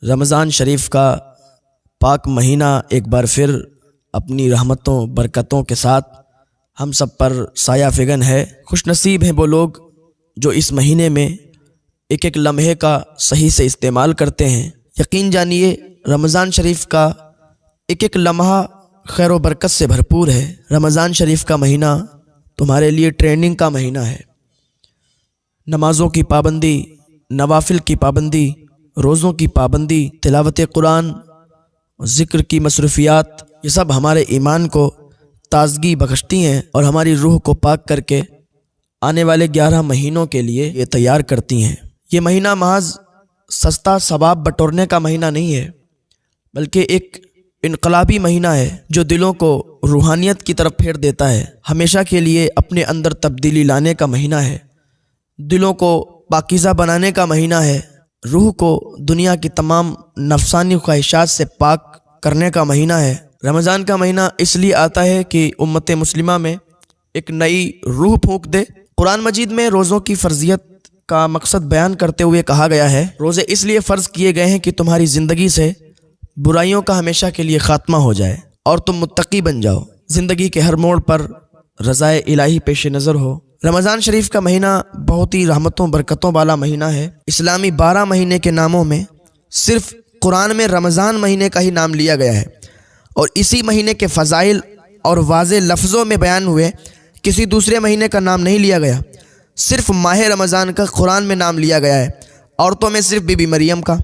رمضان شریف کا پاک مہینہ ایک بار پھر اپنی رحمتوں برکتوں کے ساتھ ہم سب پر سایہ فگن ہے۔ خوش نصیب ہیں وہ لوگ جو اس مہینے میں ایک ایک لمحے کا صحیح سے استعمال کرتے ہیں۔ یقین جانیے رمضان شریف کا ایک ایک لمحہ خیر و برکت سے بھرپور ہے۔ رمضان شریف کا مہینہ تمہارے لیے ٹریننگ کا مہینہ ہے۔ نمازوں کی پابندی، نوافل کی پابندی، روزوں کی پابندی، تلاوت قرآن، ذکر کی مصروفیات، یہ سب ہمارے ایمان کو تازگی بخشتی ہیں اور ہماری روح کو پاک کر کے آنے والے 11 مہینوں کے لیے یہ تیار کرتی ہیں۔ یہ مہینہ محض سستا ثواب بٹورنے کا مہینہ نہیں ہے، بلکہ ایک انقلابی مہینہ ہے جو دلوں کو روحانیت کی طرف پھیر دیتا ہے۔ ہمیشہ کے لیے اپنے اندر تبدیلی لانے کا مہینہ ہے، دلوں کو پاکیزہ بنانے کا مہینہ ہے، روح کو دنیا کی تمام نفسانی خواہشات سے پاک کرنے کا مہینہ ہے۔ رمضان کا مہینہ اس لیے آتا ہے کہ امت مسلمہ میں ایک نئی روح پھونک دے۔ قرآن مجید میں روزوں کی فرضیت کا مقصد بیان کرتے ہوئے کہا گیا ہے، روزے اس لیے فرض کیے گئے ہیں کہ تمہاری زندگی سے برائیوں کا ہمیشہ کے لیے خاتمہ ہو جائے اور تم متقی بن جاؤ، زندگی کے ہر موڑ پر رضائے الہی پیش نظر ہو۔ رمضان شریف کا مہینہ بہت ہی رحمتوں برکتوں والا مہینہ ہے۔ اسلامی 12 مہینے کے ناموں میں صرف قرآن میں رمضان مہینے کا ہی نام لیا گیا ہے اور اسی مہینے کے فضائل اور واضح لفظوں میں بیان ہوئے، کسی دوسرے مہینے کا نام نہیں لیا گیا۔ صرف ماہ رمضان کا قرآن میں نام لیا گیا ہے۔ عورتوں میں صرف بی بی مریم کا،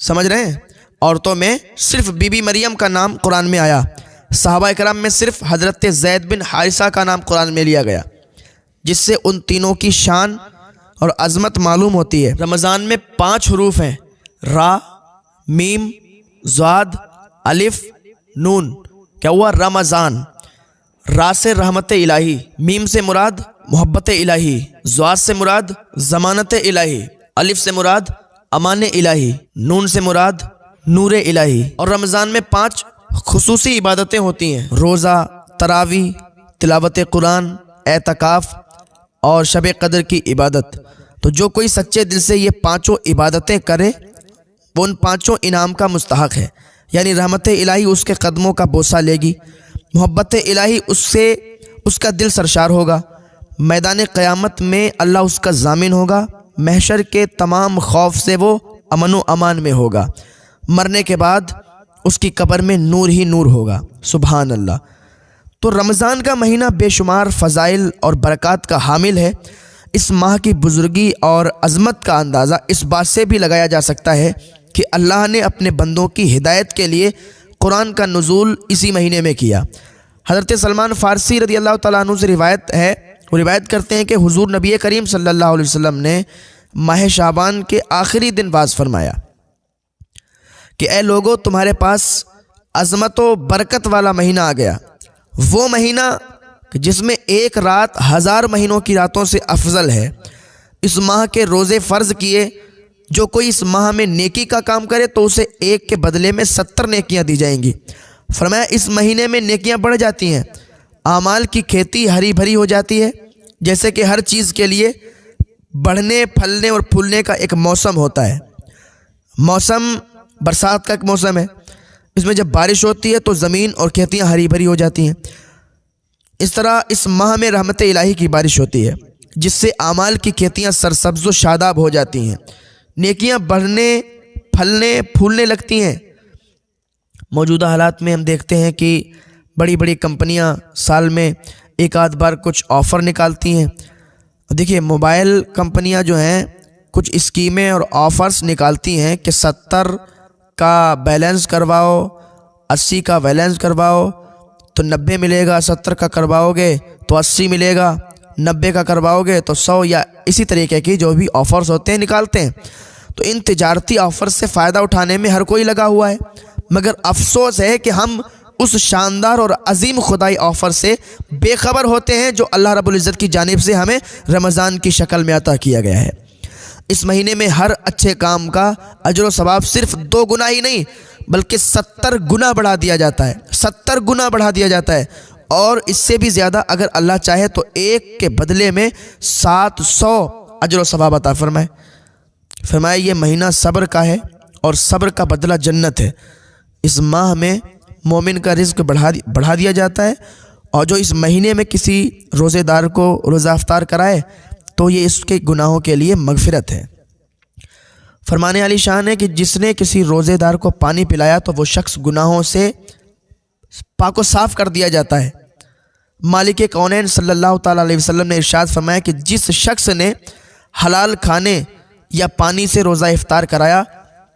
سمجھ رہے ہیں؟ عورتوں میں صرف بی بی مریم کا نام قرآن میں آیا۔ صحابہ کرام میں صرف حضرت زید بن حارثہ کا نام قرآن میں لیا گیا، جس سے ان تینوں کی شان اور عظمت معلوم ہوتی ہے۔ رمضان میں 5 حروف ہیں، را، میم، ضاد، الف، نون۔ کیا ہوا؟ رمضان۔ را سے رحمت الہی، میم سے مراد محبت الہی، ضاد سے مراد ضمانت الہی، الف سے مراد امان الہی، نون سے مراد نور الہی۔ اور رمضان میں 5 خصوصی عبادتیں ہوتی ہیں، روزہ، تراویح، تلاوت قرآن، اعتکاف اور شب قدر کی عبادت۔ تو جو کوئی سچے دل سے یہ 5 عبادتیں کرے وہ ان 5 انعام کا مستحق ہے، یعنی رحمت الہی اس کے قدموں کا بوسہ لے گی، محبت الہی اس کا دل سرشار ہوگا، میدان قیامت میں اللہ اس کا ضامن ہوگا، محشر کے تمام خوف سے وہ امن و امان میں ہوگا، مرنے کے بعد اس کی قبر میں نور ہی نور ہوگا۔ سبحان اللہ۔ تو رمضان کا مہینہ بے شمار فضائل اور برکات کا حامل ہے۔ اس ماہ کی بزرگی اور عظمت کا اندازہ اس بات سے بھی لگایا جا سکتا ہے کہ اللہ نے اپنے بندوں کی ہدایت کے لیے قرآن کا نزول اسی مہینے میں کیا۔ حضرت سلمان فارسی رضی اللہ تعالیٰ عنہ سے روایت ہے، وہ روایت کرتے ہیں کہ حضور نبی کریم صلی اللہ علیہ وسلم نے ماہ شعبان کے آخری دن واز فرمایا کہ اے لوگو، تمہارے پاس عظمت و برکت والا مہینہ آ گیا، وہ مہینہ جس میں ایک رات 1000 مہینوں کی راتوں سے افضل ہے۔ اس ماہ کے روزے فرض کیے، جو کوئی اس ماہ میں نیکی کا کام کرے تو اسے ایک کے بدلے میں 70 نیکیاں دی جائیں گی۔ فرمایا اس مہینے میں نیکیاں بڑھ جاتی ہیں، اعمال کی کھیتی ہری بھری ہو جاتی ہے، جیسے کہ ہر چیز کے لیے بڑھنے پھلنے اور پھولنے کا ایک موسم ہوتا ہے۔ موسم برسات کا ایک موسم ہے، اس میں جب بارش ہوتی ہے تو زمین اور کھیتیاں ہری بھری ہو جاتی ہیں۔ اس طرح اس ماہ میں رحمت الہی کی بارش ہوتی ہے، جس سے اعمال کی کھیتیاں سرسبز و شاداب ہو جاتی ہیں، نیکیاں بڑھنے پھلنے پھولنے لگتی ہیں۔ موجودہ حالات میں ہم دیکھتے ہیں کہ بڑی بڑی کمپنیاں سال میں ایک آدھ بار کچھ آفر نکالتی ہیں۔ دیکھیے موبائل کمپنیاں جو ہیں کچھ اسکیمیں اور آفرز نکالتی ہیں کہ 70 کا بیلنس کرواؤ، 80 کا بیلنس کرواؤ تو 90 ملے گا، 70 کا کرواؤ گے تو 80 ملے گا، 90 کا کرواؤ گے تو 100، یا اسی طریقے کی جو بھی آفرز ہوتے ہیں نکالتے ہیں۔ تو ان تجارتی آفرز سے فائدہ اٹھانے میں ہر کوئی لگا ہوا ہے، مگر افسوس ہے کہ ہم اس شاندار اور عظیم خدائی آفر سے بے خبر ہوتے ہیں جو اللہ رب العزت کی جانب سے ہمیں رمضان کی شکل میں عطا کیا گیا ہے۔ اس مہینے میں ہر اچھے کام کا اجر و ثواب صرف 2 گنا ہی نہیں بلکہ 70 گنا بڑھا دیا جاتا ہے، 70 گنا بڑھا دیا جاتا ہے، اور اس سے بھی زیادہ اگر اللہ چاہے تو ایک کے بدلے میں 700 اجر و ثواب عطا فرمائے۔ فرمایا یہ مہینہ صبر کا ہے اور صبر کا بدلہ جنت ہے۔ اس ماہ میں مومن کا رزق بڑھا دیا جاتا ہے، اور جو اس مہینے میں کسی روزے دار کو روزہ افطار کرائے تو یہ اس کے گناہوں کے لیے مغفرت ہے۔ فرمانے علی شان ہے کہ جس نے کسی روزے دار کو پانی پلایا تو وہ شخص گناہوں سے پاک و صاف کر دیا جاتا ہے۔ مالک کونین صلی اللہ تعالیٰ علیہ وسلم نے ارشاد فرمایا کہ جس شخص نے حلال کھانے یا پانی سے روزہ افطار کرایا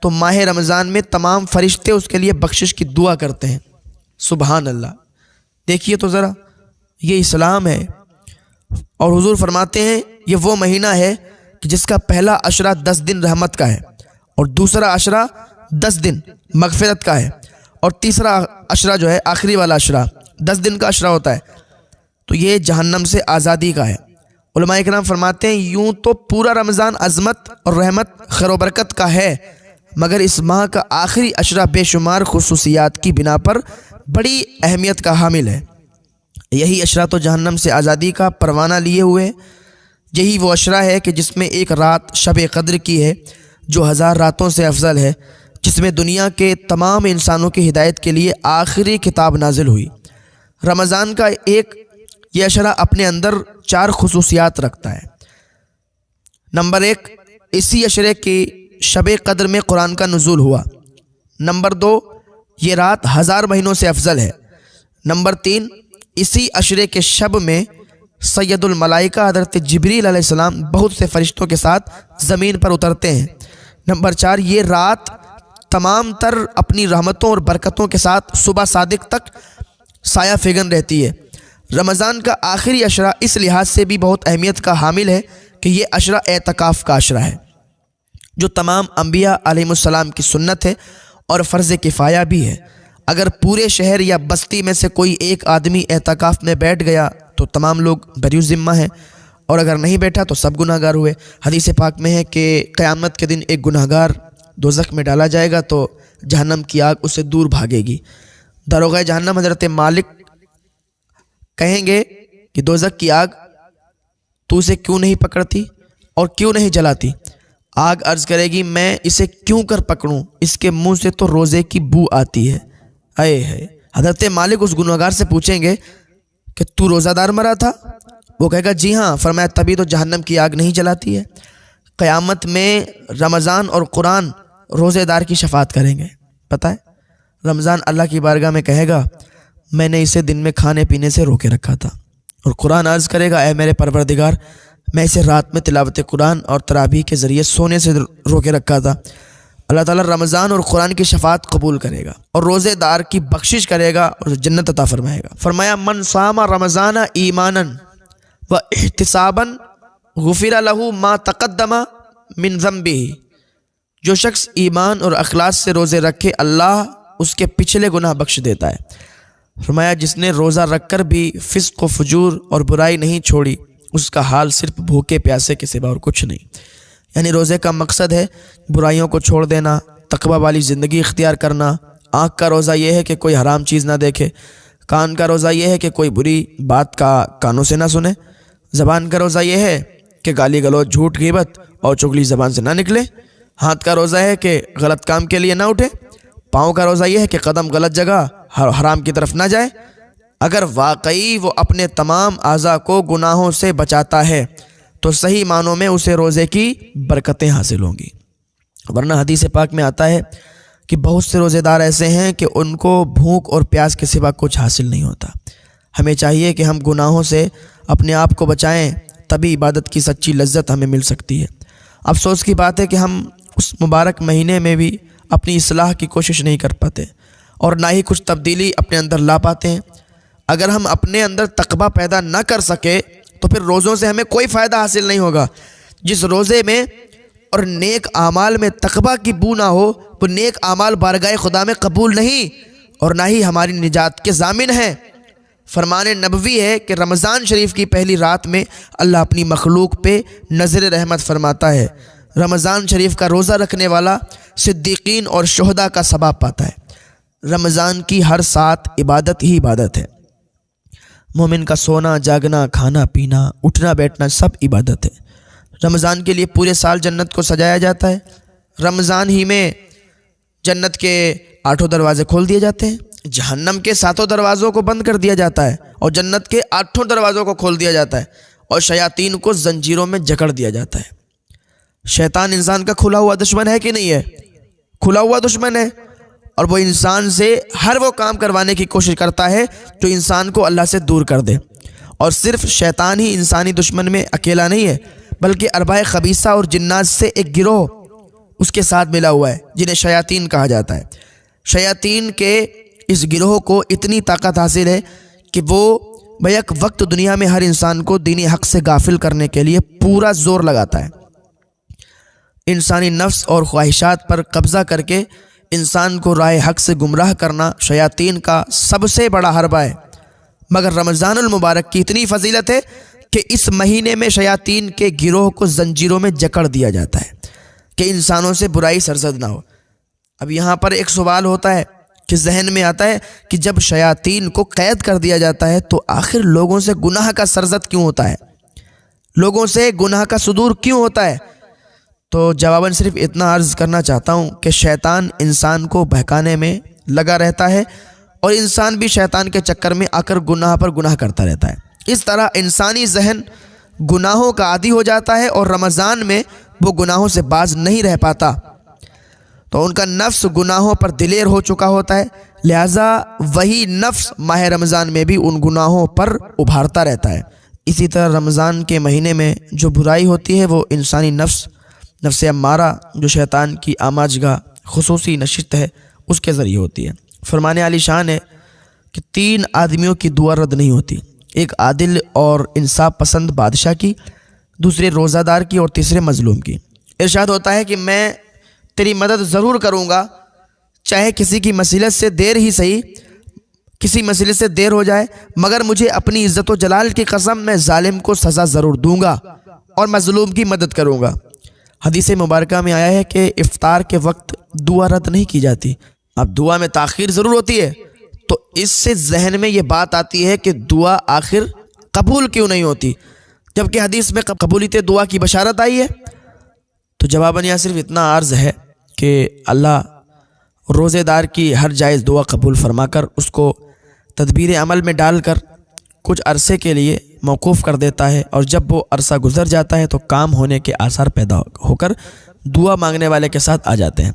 تو ماہ رمضان میں تمام فرشتے اس کے لیے بخشش کی دعا کرتے ہیں۔ سبحان اللہ! دیکھیے تو ذرا، یہ اسلام ہے۔ اور حضور فرماتے ہیں یہ وہ مہینہ ہے کہ جس کا پہلا عشرہ 10 دن رحمت کا ہے، اور دوسرا عشرہ 10 دن مغفرت کا ہے، اور تیسرا عشرہ جو ہے آخری والا عشرہ 10 دن کا عشرہ ہوتا ہے تو یہ جہنم سے آزادی کا ہے۔ علماء اکرام فرماتے ہیں یوں تو پورا رمضان عظمت اور رحمت خیر و برکت کا ہے، مگر اس ماہ کا آخری عشرہ بے شمار خصوصیات کی بنا پر بڑی اہمیت کا حامل ہے۔ یہی عشرہ تو جہنم سے آزادی کا پروانہ لیے ہوئے، یہی وہ عشرہ ہے کہ جس میں ایک رات شب قدر کی ہے جو 1000 راتوں سے افضل ہے، جس میں دنیا کے تمام انسانوں کی ہدایت کے لیے آخری کتاب نازل ہوئی۔ رمضان کا یہ عشرہ اپنے اندر 4 خصوصیات رکھتا ہے۔ نمبر 1، اسی عشرے کی شب قدر میں قرآن کا نزول ہوا۔ نمبر 2، یہ رات 1000 مہینوں سے افضل ہے۔ نمبر 3، اسی عشرے کے شب میں سید الملائکہ حضرت جبریل علیہ السلام بہت سے فرشتوں کے ساتھ زمین پر اترتے ہیں۔ نمبر 4، یہ رات تمام تر اپنی رحمتوں اور برکتوں کے ساتھ صبح صادق تک سایہ فگن رہتی ہے۔ رمضان کا آخری عشرہ اس لحاظ سے بھی بہت اہمیت کا حامل ہے کہ یہ عشرہ اعتکاف کا عشرہ ہے، جو تمام انبیاء علیہ السلام کی سنت ہے اور فرض کفایہ بھی ہے۔ اگر پورے شہر یا بستی میں سے کوئی ایک آدمی اعتکاف میں بیٹھ گیا تو تمام لوگ بری ذمہ ہیں، اور اگر نہیں بیٹھا تو سب گناہ گار ہوئے۔ حدیث پاک میں ہے کہ قیامت کے دن ایک گناہ گار دوزخ میں ڈالا جائے گا تو جہنم کی آگ اسے دور بھاگے گی۔ داروغہ جہنم حضرت مالک کہیں گے کہ دوزخ کی آگ تو اسے کیوں نہیں پکڑتی اور کیوں نہیں جلاتی؟ آگ عرض کرے گی میں اسے کیوں کر پکڑوں، اس کے منہ سے تو روزے کی بو آتی ہے۔ ہے حضرت مالک اس گنہگار سے پوچھیں گے کہ تو روزہ دار مرا تھا؟ وہ کہے گا جی ہاں۔ فرمایا تبھی تو جہنم کی آگ نہیں جلاتی ہے۔ قیامت میں رمضان اور قرآن روزے دار کی شفاعت کریں گے۔ پتہ ہے رمضان اللہ کی بارگاہ میں کہے گا میں نے اسے دن میں کھانے پینے سے روکے رکھا تھا، اور قرآن عرض کرے گا اے میرے پروردگار میں اسے رات میں تلاوت قرآن اور تراویح کے ذریعے سونے سے روکے رکھا تھا۔ اللہ تعالیٰ رمضان اور قرآن کی شفاعت قبول کرے گا اور روزے دار کی بخشش کرے گا اور جنت عطا فرمائے گا۔ فرمایا من صام رمضان ایمانا و احتسابا غفر له ما تقدم من ذنبہ، جو شخص ایمان اور اخلاص سے روزے رکھے اللہ اس کے پچھلے گناہ بخش دیتا ہے۔ فرمایا جس نے روزہ رکھ کر بھی فسق و فجور اور برائی نہیں چھوڑی اس کا حال صرف بھوکے پیاسے کے سوا اور کچھ نہیں۔ یعنی روزے کا مقصد ہے برائیوں کو چھوڑ دینا، تقوی والی زندگی اختیار کرنا۔ آنکھ کا روزہ یہ ہے کہ کوئی حرام چیز نہ دیکھے، کان کا روزہ یہ ہے کہ کوئی بری بات کا کانوں سے نہ سنے، زبان کا روزہ یہ ہے کہ گالی گلوچ جھوٹ غیبت اور چغلی زبان سے نہ نکلے، ہاتھ کا روزہ ہے کہ غلط کام کے لیے نہ اٹھے، پاؤں کا روزہ یہ ہے کہ قدم غلط جگہ حرام کی طرف نہ جائے۔ اگر واقعی وہ اپنے تمام اعضاء کو گناہوں سے بچاتا ہے تو صحیح معنوں میں اسے روزے کی برکتیں حاصل ہوں گی۔ ورنہ حدیث پاک میں آتا ہے کہ بہت سے روزے دار ایسے ہیں کہ ان کو بھوک اور پیاس کے سوا کچھ حاصل نہیں ہوتا۔ ہمیں چاہیے کہ ہم گناہوں سے اپنے آپ کو بچائیں، تبھی عبادت کی سچی لذت ہمیں مل سکتی ہے۔ افسوس کی بات ہے کہ ہم اس مبارک مہینے میں بھی اپنی اصلاح کی کوشش نہیں کر پاتے اور نہ ہی کچھ تبدیلی اپنے اندر لا پاتے ہیں۔ اگر ہم اپنے اندر تقویٰ پیدا نہ کر سکے تو پھر روزوں سے ہمیں کوئی فائدہ حاصل نہیں ہوگا۔ جس روزے میں اور نیک اعمال میں تقویٰ کی بو نہ ہو وہ نیک اعمال بارگاہ خدا میں قبول نہیں اور نہ ہی ہماری نجات کے ضامن ہیں۔ فرمان نبوی ہے کہ رمضان شریف کی پہلی رات میں اللہ اپنی مخلوق پہ نظر رحمت فرماتا ہے۔ رمضان شریف کا روزہ رکھنے والا صدیقین اور شہداء کا ثواب پاتا ہے۔ رمضان کی ہر ساعت عبادت ہی عبادت ہے۔ مومن کا سونا جاگنا، کھانا پینا، اٹھنا بیٹھنا سب عبادت ہے۔ رمضان کے لیے پورے سال جنت کو سجایا جاتا ہے۔ رمضان ہی میں جنت کے 8 دروازے کھول دیے جاتے ہیں، جہنم کے 7 دروازوں کو بند کر دیا جاتا ہے، اور جنت کے 8 دروازوں کو کھول دیا جاتا ہے، اور شیاطین کو زنجیروں میں جکڑ دیا جاتا ہے۔ شیطان انسان کا کھلا ہوا دشمن ہے کہ نہیں ہے؟ کھلا ہوا دشمن ہے، اور وہ انسان سے ہر وہ کام کروانے کی کوشش کرتا ہے جو انسان کو اللہ سے دور کر دے۔ اور صرف شیطان ہی انسانی دشمن میں اکیلا نہیں ہے، بلکہ ارواح خبیثہ اور جنات سے ایک گروہ اس کے ساتھ ملا ہوا ہے، جنہیں شیاطین کہا جاتا ہے۔ شیاطین کے اس گروہ کو اتنی طاقت حاصل ہے کہ وہ بیک وقت دنیا میں ہر انسان کو دینی حق سے غافل کرنے کے لیے پورا زور لگاتا ہے۔ انسانی نفس اور خواہشات پر قبضہ کر کے انسان کو راہ حق سے گمراہ کرنا شیاطین کا سب سے بڑا حربہ ہے۔ مگر رمضان المبارک کی اتنی فضیلت ہے کہ اس مہینے میں شیاطین کے گروہ کو زنجیروں میں جکڑ دیا جاتا ہے کہ انسانوں سے برائی سرزد نہ ہو۔ اب یہاں پر ایک سوال ہوتا ہے کہ ذہن میں آتا ہے کہ جب شیاطین کو قید کر دیا جاتا ہے تو آخر لوگوں سے گناہ کا سرزد کیوں ہوتا ہے؟ لوگوں سے گناہ کا صدور کیوں ہوتا ہے؟ تو جواباً صرف اتنا عرض کرنا چاہتا ہوں کہ شیطان انسان کو بہکانے میں لگا رہتا ہے، اور انسان بھی شیطان کے چکر میں آ کر گناہ پر گناہ کرتا رہتا ہے۔ اس طرح انسانی ذہن گناہوں کا عادی ہو جاتا ہے، اور رمضان میں وہ گناہوں سے باز نہیں رہ پاتا، تو ان کا نفس گناہوں پر دلیر ہو چکا ہوتا ہے، لہٰذا وہی نفس ماہ رمضان میں بھی ان گناہوں پر ابھارتا رہتا ہے۔ اسی طرح رمضان کے مہینے میں جو برائی ہوتی ہے وہ انسانی نفس امارہ، جو شیطان کی آماجگاہ خصوصی نشست ہے، اس کے ذریعے ہوتی ہے۔ فرمانے علی شان ہے کہ 3 آدمیوں کی دعا رد نہیں ہوتی، ایک عادل اور انصاف پسند بادشاہ کی، دوسرے روزہ دار کی، اور تیسرے مظلوم کی۔ ارشاد ہوتا ہے کہ میں تیری مدد ضرور کروں گا، چاہے کسی کی مصیبت سے دیر ہی صحیح، کسی مصیبت سے دیر ہو جائے، مگر مجھے اپنی عزت و جلال کی قسم میں ظالم کو سزا ضرور دوں گا اور مظلوم کی مدد کروں گا۔ حدیث مبارکہ میں آیا ہے کہ افطار کے وقت دعا رد نہیں کی جاتی۔ اب دعا میں تاخیر ضرور ہوتی ہے، تو اس سے ذہن میں یہ بات آتی ہے کہ دعا آخر قبول کیوں نہیں ہوتی، جبکہ حدیث میں قبولیت دعا کی بشارت آئی ہے؟ تو جواباً یہاں صرف اتنا عرض ہے کہ اللہ روزے دار کی ہر جائز دعا قبول فرما کر اس کو تدبیر عمل میں ڈال کر کچھ عرصے کے لیے موقوف کر دیتا ہے، اور جب وہ عرصہ گزر جاتا ہے تو کام ہونے کے آثار پیدا ہو کر دعا مانگنے والے کے ساتھ آ جاتے ہیں۔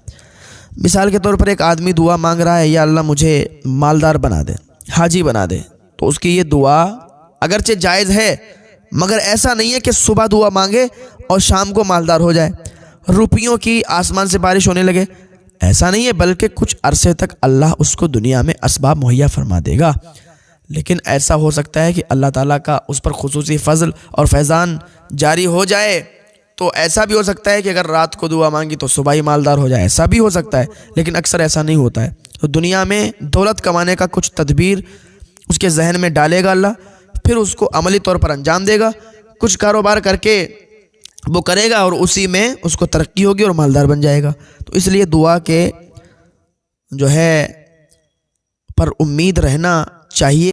مثال کے طور پر ایک آدمی دعا مانگ رہا ہے، یا اللہ مجھے مالدار بنا دے، حاجی بنا دے، تو اس کی یہ دعا اگرچہ جائز ہے، مگر ایسا نہیں ہے کہ صبح دعا مانگے اور شام کو مالدار ہو جائے، روپیوں کی آسمان سے بارش ہونے لگے، ایسا نہیں ہے، بلکہ کچھ عرصے تک اللہ اس کو دنیا میں اسباب مہیا فرما دے گا۔ لیکن ایسا ہو سکتا ہے کہ اللہ تعالیٰ کا اس پر خصوصی فضل اور فیضان جاری ہو جائے، تو ایسا بھی ہو سکتا ہے کہ اگر رات کو دعا مانگی تو صبح ہی مالدار ہو جائے، ایسا بھی ہو سکتا ہے، لیکن اکثر ایسا نہیں ہوتا ہے۔ تو دنیا میں دولت کمانے کا کچھ تدبیر اس کے ذہن میں ڈالے گا اللہ، پھر اس کو عملی طور پر انجام دے گا، کچھ کاروبار کر کے وہ کرے گا، اور اسی میں اس کو ترقی ہوگی اور مالدار بن جائے گا۔ تو اس لیے دعا کے جو ہے پر امید رہنا چاہیے۔